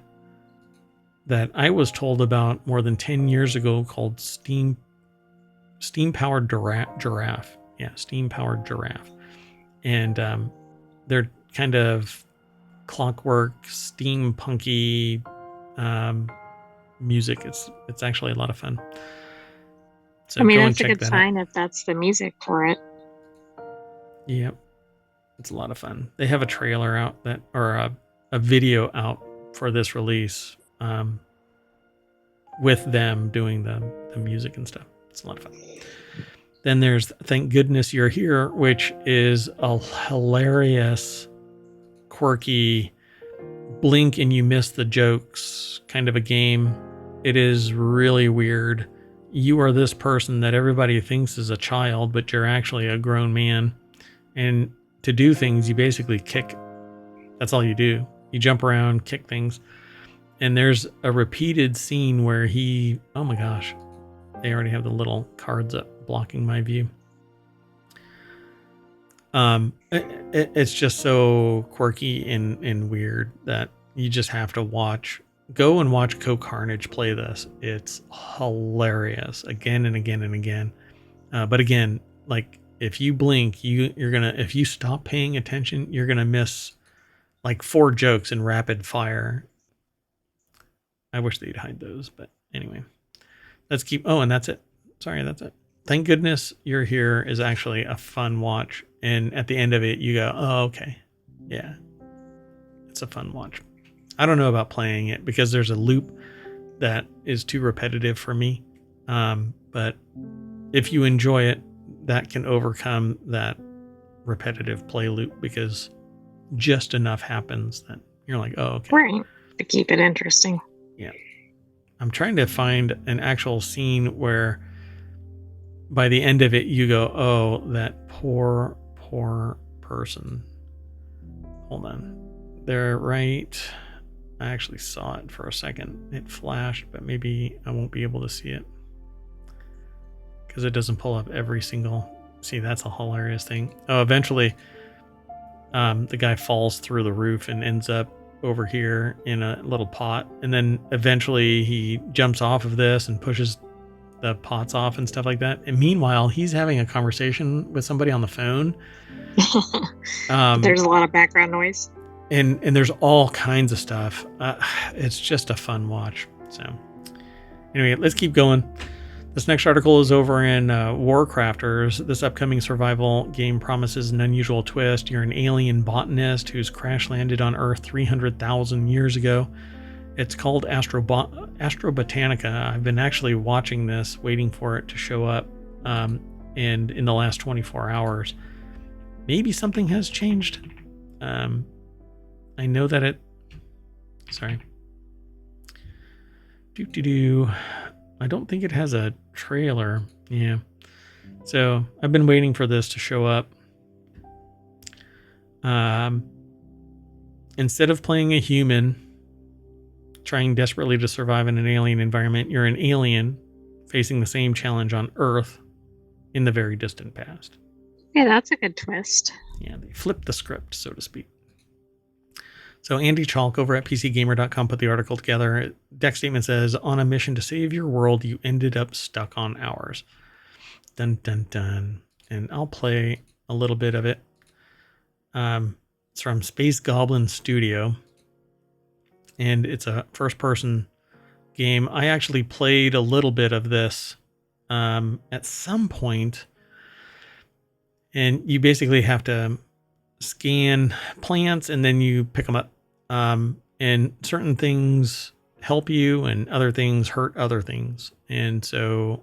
that I was told about more than 10 years ago called Steam Powered Giraffe. Yeah, Steam Powered Giraffe. And they're kind of clockwork, steampunky music. It's actually a lot of fun. So I mean, that's a good sign if that's the music for it. Yep. It's a lot of fun. They have a trailer out or a video out for this release with them doing the music and stuff. It's a lot of fun. Then there's Thank Goodness You're Here, which is a hilarious, quirky, blink and you miss the jokes kind of a game. It is really weird. You are this person that everybody thinks is a child, but you're actually a grown man. And to do things, you basically kick. That's all you do. You jump around, kick things. And there's a repeated scene where oh my gosh, they already have the little cards up blocking my view. It's just so quirky and weird that you just have to go and watch Carnage play this. It's hilarious again and again and again. But again, like if you blink, if you stop paying attention, you're gonna miss like 4 jokes in rapid fire. I wish they'd hide those, but anyway, let's keep. Oh, and that's it. Sorry, that's it. Thank Goodness You're Here is actually a fun watch. And at the end of it, you go, oh, okay. Yeah. it's a fun watch. I don't know about playing it because there's a loop that is too repetitive for me. But if you enjoy it, that can overcome that repetitive play loop because just enough happens that you're like, oh, okay. Right. To keep it interesting. Yeah. I'm trying to find an actual scene where by the end of it, you go, oh, that poor person. Hold on. They're right. I actually saw it for a second. It flashed, but maybe I won't be able to see it because it doesn't pull up every single. See, that's a hilarious thing. Oh, eventually, the guy falls through the roof and ends up over here in a little pot, and then eventually he jumps off of this and pushes the pots off and stuff like that. And meanwhile, he's having a conversation with somebody on the phone. There's a lot of background noise. And there's all kinds of stuff. It's just a fun watch. So anyway, let's keep going. This next article is over in WarCrafters. This upcoming survival game promises an unusual twist. You're an alien botanist who's crash landed on Earth 300,000 years ago. It's called Astrobotanica. I've been actually watching this, waiting for it to show up. And in the last 24 hours, maybe something has changed. I know that it... Sorry. I don't think it has a trailer. Yeah. So I've been waiting for this to show up. Instead of playing a human trying desperately to survive in an alien environment, you're an alien facing the same challenge on Earth in the very distant past. Yeah, that's a good twist. Yeah, they flipped the script, so to speak. So Andy Chalk over at PCGamer.com put the article together. Deck statement says, on a mission to save your world, you ended up stuck on ours. Dun, dun, dun. And I'll play a little bit of it. It's from Space Goblin Studio. And it's a first-person game. I actually played a little bit of this at some point. And you basically have to scan plants and then you pick them up. And certain things help you and other things hurt other things. And so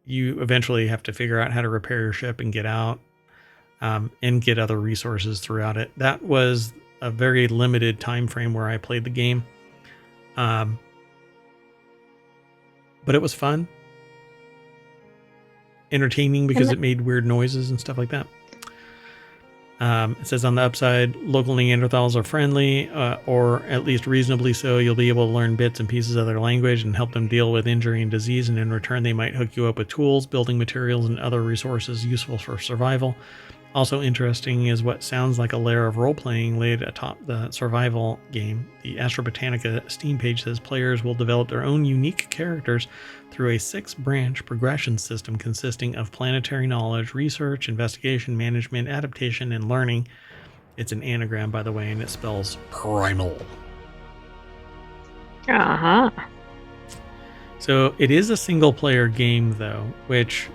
you eventually have to figure out how to repair your ship and get out and get other resources throughout it. That was a very limited time frame where I played the game. But it was fun. Entertaining because it made weird noises and stuff like that. It says on the upside, local Neanderthals are friendly, or at least reasonably so. You'll be able to learn bits and pieces of their language and help them deal with injury and disease, and in return they might hook you up with tools, building materials, and other resources useful for survival. Also interesting is what sounds like a layer of role-playing laid atop the survival game. The Astrobotanica Steam page says players will develop their own unique characters through a 6-branch progression system consisting of planetary knowledge, research, investigation, management, adaptation, and learning. It's an anagram, by the way, and it spells primal. Uh-huh. So it is a single-player game, though, which...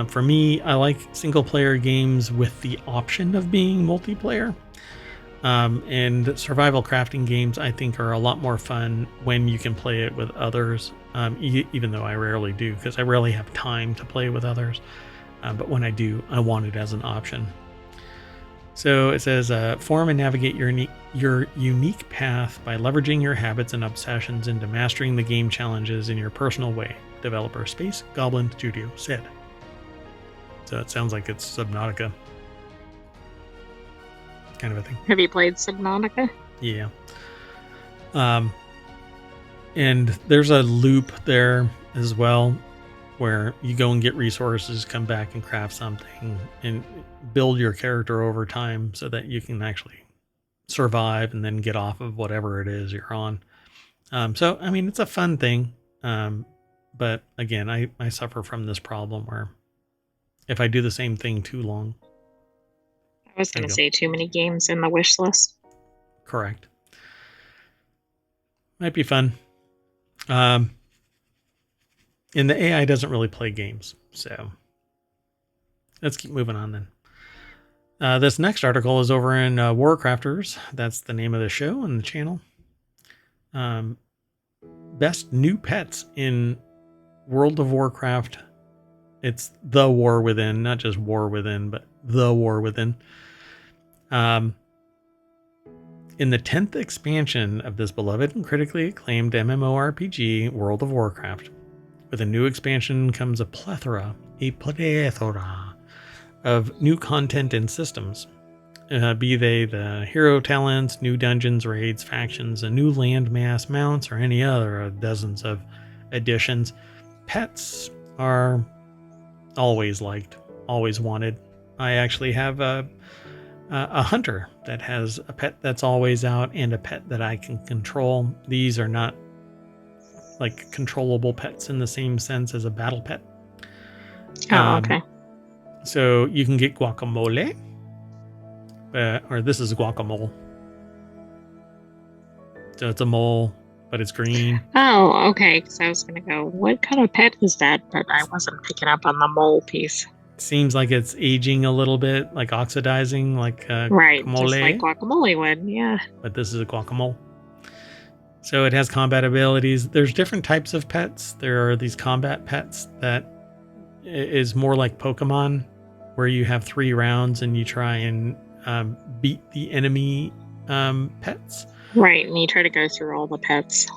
for me, I like single-player games with the option of being multiplayer. And survival crafting games, I think, are a lot more fun when you can play it with others, even though I rarely do, because I rarely have time to play with others. But when I do, I want it as an option. So it says, form and navigate your unique path by leveraging your habits and obsessions into mastering the game challenges in your personal way, developer Space Goblin Studio said. So it sounds like it's Subnautica. Kind of a thing. Have you played Subnautica? Yeah. And there's a loop there as well where you go and get resources, come back and craft something, and build your character over time so that you can actually survive and then get off of whatever it is you're on. So, I mean, it's a fun thing. But again, I suffer from this problem where if I do the same thing too long. I was going to say too many games in the wish list. Correct. Might be fun. And the AI doesn't really play games, so let's keep moving on then. This next article is over in WarCrafters. That's the name of the show and the channel. Best new pets in World of Warcraft. It's the War Within, not just War Within, but the War Within. In the 10th expansion of this beloved and critically acclaimed MMORPG, World of Warcraft, with a new expansion comes a plethora of new content and systems. Be they the hero talents, new dungeons, raids, factions, a new landmass, mounts, or any other dozens of additions. Pets are always liked, always wanted. I actually have a hunter that has a pet that's always out and a pet that I can control. These are not like controllable pets in the same sense as a battle pet. Okay. So you can get guacamole, or this is guacamole. So it's a mole, but it's green. Oh, okay. Because I was going to go, what kind of pet is that? But I wasn't picking up on the mole piece. Seems like it's aging a little bit, like oxidizing, like right, guacamole. Just like guacamole would, yeah. But this is a guacamole. So it has combat abilities. There's different types of pets. There are these combat pets that is more like Pokemon, where you have 3 rounds and you try and beat the enemy pets. Right, and you try to go through all the pets.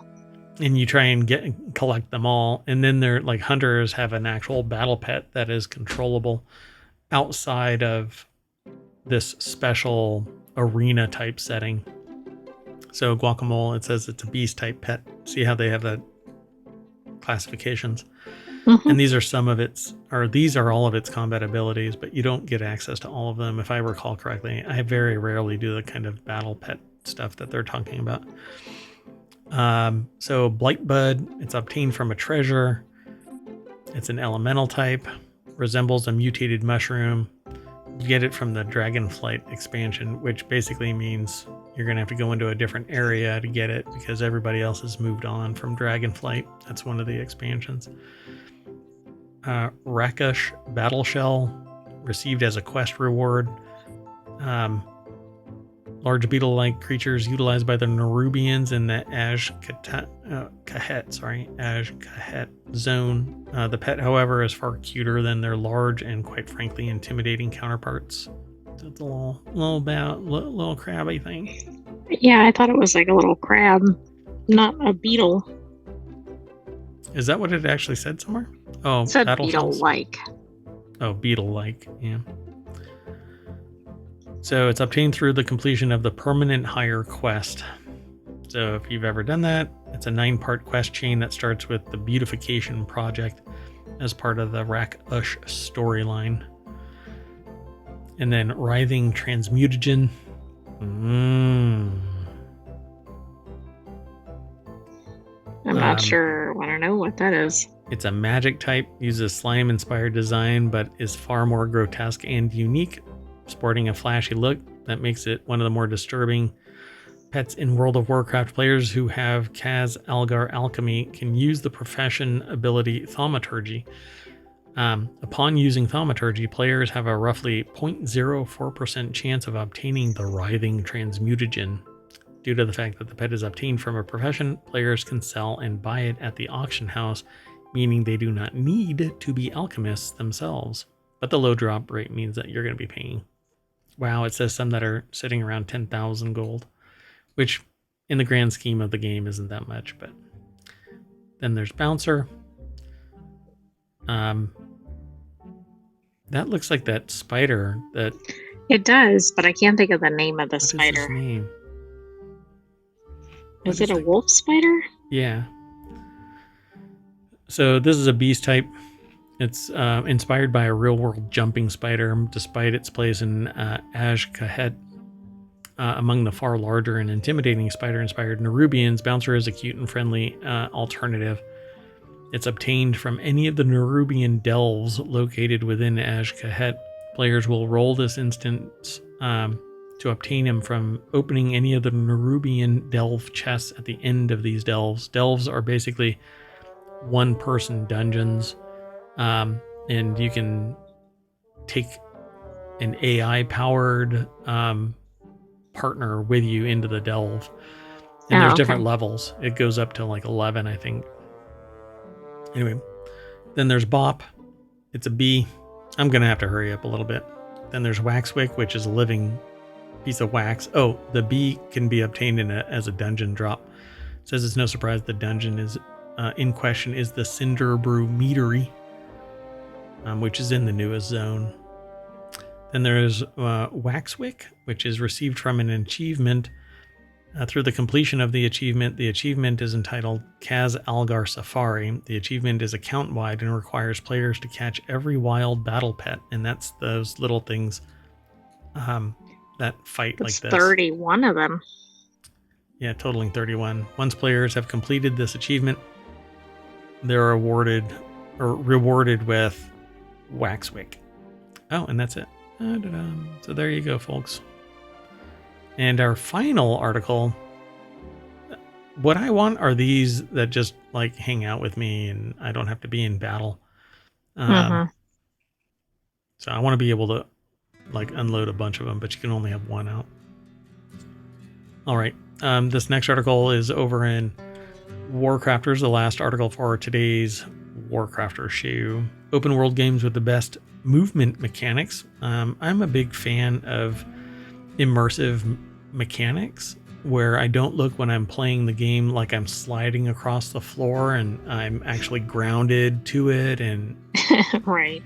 And you try and collect them all. And then they're like hunters have an actual battle pet that is controllable outside of this special arena type setting. So guacamole, it says it's a beast type pet. See how they have the classifications. Mm-hmm. And these are some of its, or these are all of its combat abilities, but you don't get access to all of them. If I recall correctly, I very rarely do the kind of battle pet stuff that they're talking about. So Blightbud, it's obtained from a treasure. It's an elemental type, resembles a mutated mushroom. You get it from the Dragonflight expansion, which basically means you're going to have to go into a different area to get it because everybody else has moved on from Dragonflight. That's one of the expansions. Rakush Battle Shell, received as a quest reward. Large beetle-like creatures utilized by the Nerubians in the Azj-Kahet zone. The pet, however, is far cuter than their large and, quite frankly, intimidating counterparts. It's a little crabby thing. Yeah, I thought it was like a little crab, not a beetle. Is that what it actually said somewhere? Oh, it said beetle-like. Oh, beetle-like, yeah. So it's obtained through the completion of the Permanent Hire quest. So if you've ever done that, it's a 9-part quest chain that starts with the Beautification Project as part of the Rakush storyline. And then Writhing Transmutagen. I'm not sure. I want to know what that is. It's a magic type, uses slime-inspired design, but is far more grotesque and unique, sporting a flashy look that makes it one of the more disturbing pets in World of Warcraft. Players who have Kaz Algar Alchemy can use the profession ability Thaumaturgy. Upon using Thaumaturgy, players have a roughly 0.04% chance of obtaining the Writhing Transmutagen. Due to the fact that the pet is obtained from a profession, players can sell and buy it at the auction house, meaning they do not need to be alchemists themselves. But the low drop rate means that you're going to be paying. Wow, it says some that are sitting around 10,000 gold, which in the grand scheme of the game isn't that much. But then there's Bouncer. That looks like that spider that... It does, but I can't think of the name of the spider. What is his name? Is it a wolf spider? Yeah. So this is a beast type. It's inspired by a real-world jumping spider, despite its place in Azj-Kahet. Among the far larger and intimidating spider-inspired Nerubians, Bouncer is a cute and friendly alternative. It's obtained from any of the Nerubian delves located within Azj-Kahet. Players will roll this instance to obtain him from opening any of the Nerubian delve chests at the end of these delves. Delves are basically one-person dungeons. And you can take an AI powered partner with you into the delve. And there's different levels. It goes up to like 11, I think. Anyway, then there's Bop. It's a bee. I'm going to have to hurry up a little bit. Then there's Waxwick, which is a living piece of wax. Oh, the bee can be obtained as a dungeon drop. It says it's no surprise the dungeon is in question is the Cinder Brew Meadery, which is in the newest zone. Then there's Waxwick, which is received from an achievement. Through the completion of the achievement is entitled Kaz Algar Safari. The achievement is account-wide and requires players to catch every wild battle pet, and that's those little things that fight like this. 31 of them. Yeah, totaling 31. Once players have completed this achievement, they're rewarded with Waxwick. Oh, and that's it. So there you go, folks. And our final article, what I want are these that just like hang out with me and I don't have to be in battle. So I want to be able to like unload a bunch of them, but you can only have one out. All right. This next article is over in WarCrafters, the last article for today's WarCrafters show. Open world games with the best movement mechanics. I'm a big fan of immersive mechanics where I don't look when I'm playing the game like I'm sliding across the floor and I'm actually grounded to it and right.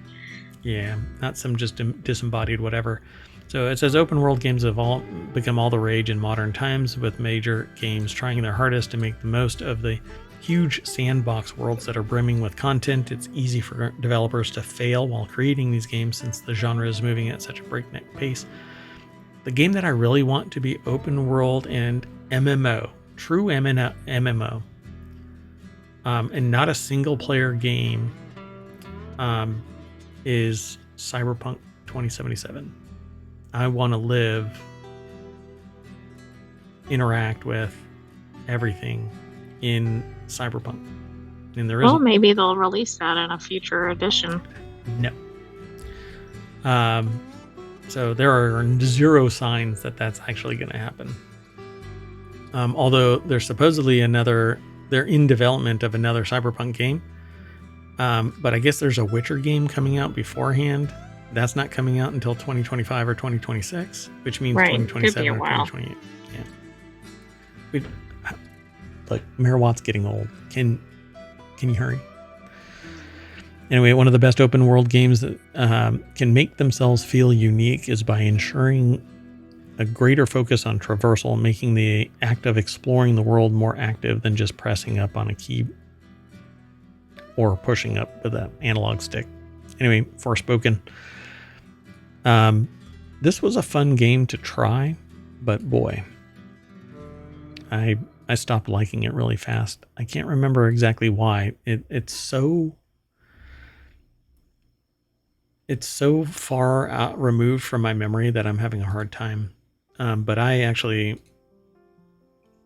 Yeah, not some just disembodied whatever. So it says open world games have all become all the rage in modern times, with major games trying their hardest to make the most of the huge sandbox worlds that are brimming with content. It's easy for developers to fail while creating these games since the genre is moving at such a breakneck pace. The game that I really want to be open world and MMO, true MMO, and not a single player game, is Cyberpunk 2077. I want to live, interact with everything in Cyberpunk. And there is maybe they'll release that in a future edition. No. So there are zero signs that that's actually going to happen. Although there's supposedly they're in development of another Cyberpunk game. But I guess there's a Witcher game coming out beforehand. That's not coming out until 2025 or 2026, which means 2027 or 2028. Yeah. Look, Mayor Watt's getting old. Can you hurry? Anyway, one of the best open world games that can make themselves feel unique is by ensuring a greater focus on traversal, making the act of exploring the world more active than just pressing up on a key or pushing up with an analog stick. Anyway, Forspoken. This was a fun game to try, but boy, I stopped liking it really fast. I can't remember exactly why. It's so far out removed from my memory that I'm having a hard time. But I actually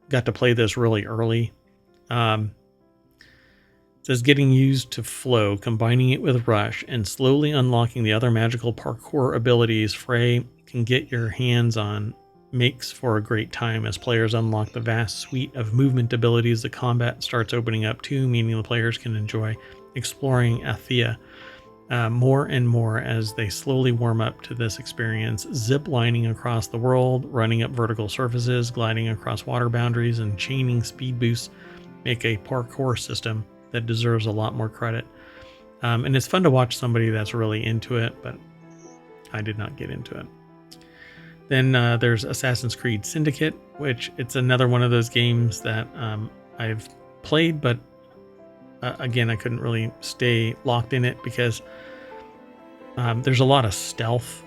got to play this really early. It says getting used to flow, combining it with rush, and slowly unlocking the other magical parkour abilities Frey can get your hands on makes for a great time. As players unlock the vast suite of movement abilities, the combat starts opening up too, meaning the players can enjoy exploring Athea more and more as they slowly warm up to this experience. Zip lining across the world, running up vertical surfaces, gliding across water boundaries, and chaining speed boosts make a parkour system that deserves a lot more credit. And it's fun to watch somebody that's really into it, but I did not get into it. Then there's Assassin's Creed Syndicate, which it's another one of those games that I've played, but again, I couldn't really stay locked in it because there's a lot of stealth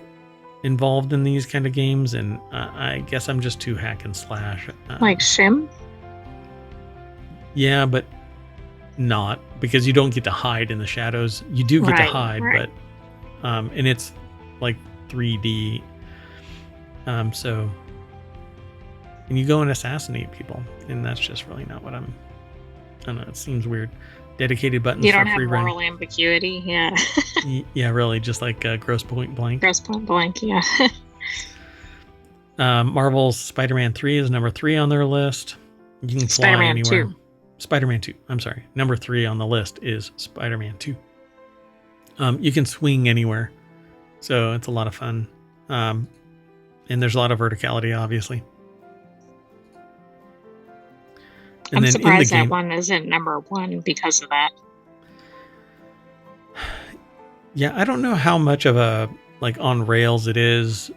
involved in these kind of games, and I guess I'm just too hack and slash. Like Shim? Yeah, but not, because you don't get to hide in the shadows. You do get to hide, but and it's like 3D. So, and you go and assassinate people, and that's just really not what I don't know, it seems weird. dedicated buttons You for don't have free run. moral ambiguity, yeah. Yeah, really, just like Gross Point Blank. Gross Point Blank, yeah. Marvel's Spider-Man 3 is number 3 on their list. You can fly Spider-Man anywhere. 2. Spider-Man 2. I'm sorry. Number 3 on the list is Spider-Man 2. You can swing anywhere, so it's a lot of fun. And there's a lot of verticality, obviously. And I'm then surprised in the game, that one isn't number 1 because of that. yeah, I don't know how much of a like on rails it is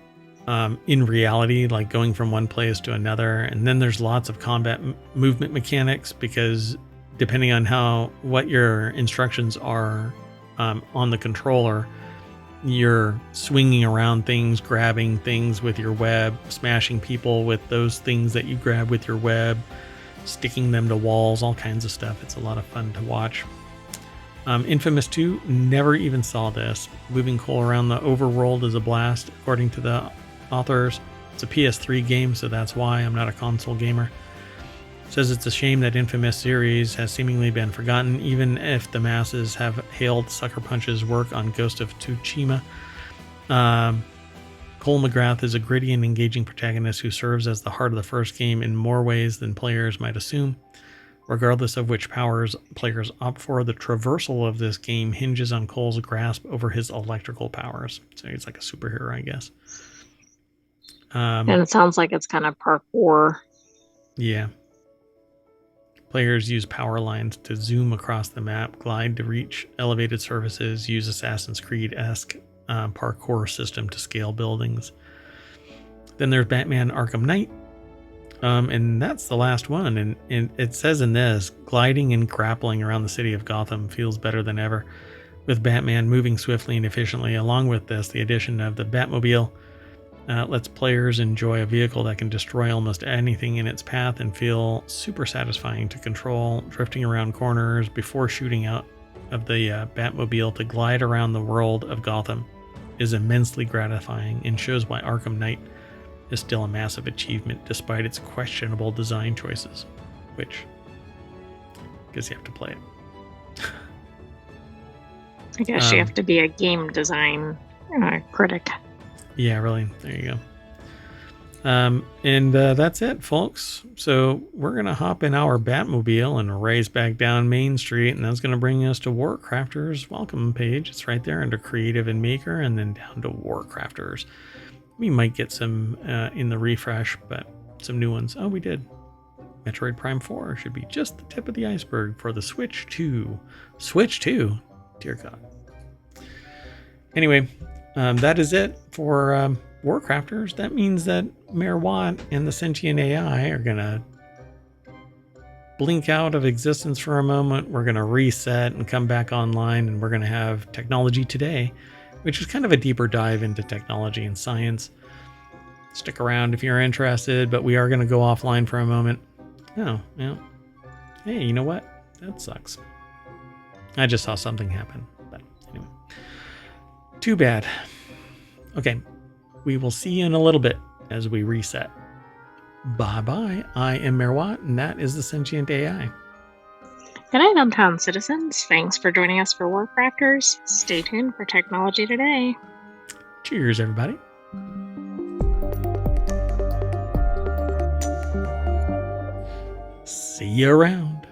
in reality, like going from one place to another. And then there's lots of combat movement mechanics because depending on what your instructions are on the controller, you're swinging around things, grabbing things with your web, smashing people with those things that you grab with your web, sticking them to walls, all kinds of stuff. It's a lot of fun to watch. Infamous 2, never even saw this. Moving coal around the overworld is a blast, according to the authors. It's a PS3 game, so that's why I'm not a console gamer. Says it's a shame that Infamous series has seemingly been forgotten, even if the masses have hailed Sucker Punch's work on Ghost of Tsushima. Cole McGrath is a gritty and engaging protagonist who serves as the heart of the first game in more ways than players might assume. Regardless of which powers players opt for, the traversal of this game hinges on Cole's grasp over his electrical powers. So he's like a superhero, I guess. And it sounds like it's kind of parkour. Yeah. Players use power lines to zoom across the map, glide to reach elevated surfaces, use Assassin's Creed-esque parkour system to scale buildings. Then there's Batman Arkham Knight. And that's the last one. And it says in this, gliding and grappling around the city of Gotham feels better than ever, with Batman moving swiftly and efficiently. Along with this, the addition of the Batmobile lets players enjoy a vehicle that can destroy almost anything in its path and feel super satisfying to control. Drifting around corners before shooting out of the Batmobile to glide around the world of Gotham is immensely gratifying and shows why Arkham Knight is still a massive achievement despite its questionable design choices, which I guess you have to play it. I guess you have to be a game design critic. Yeah, really. There you go. And that's it, folks. So we're going to hop in our Batmobile and race back down Main Street, and that's going to bring us to WarCrafters' welcome page. It's right there under Creative and Maker, and then down to WarCrafters. We might get some in the refresh, but some new ones. Oh, we did. Metroid Prime 4 should be just the tip of the iceberg for the Switch 2. Switch 2? Dear God. Anyway, that is it for WarCrafters. That means that Mayor Watt and the sentient AI are going to blink out of existence for a moment. We're going to reset and come back online, and we're going to have Technology Today, which is kind of a deeper dive into technology and science. Stick around if you're interested, but we are going to go offline for a moment. Oh, yeah. Hey, you know what? That sucks. I just saw something happen, but anyway. Too bad. Okay, we will see you in a little bit as we reset. Bye-bye. I am Mayor Watt, and that is the Sentient AI. Good night, Downtown citizens. Thanks for joining us for WarCrafters. Stay tuned for Technology Today. Cheers, everybody. See you around.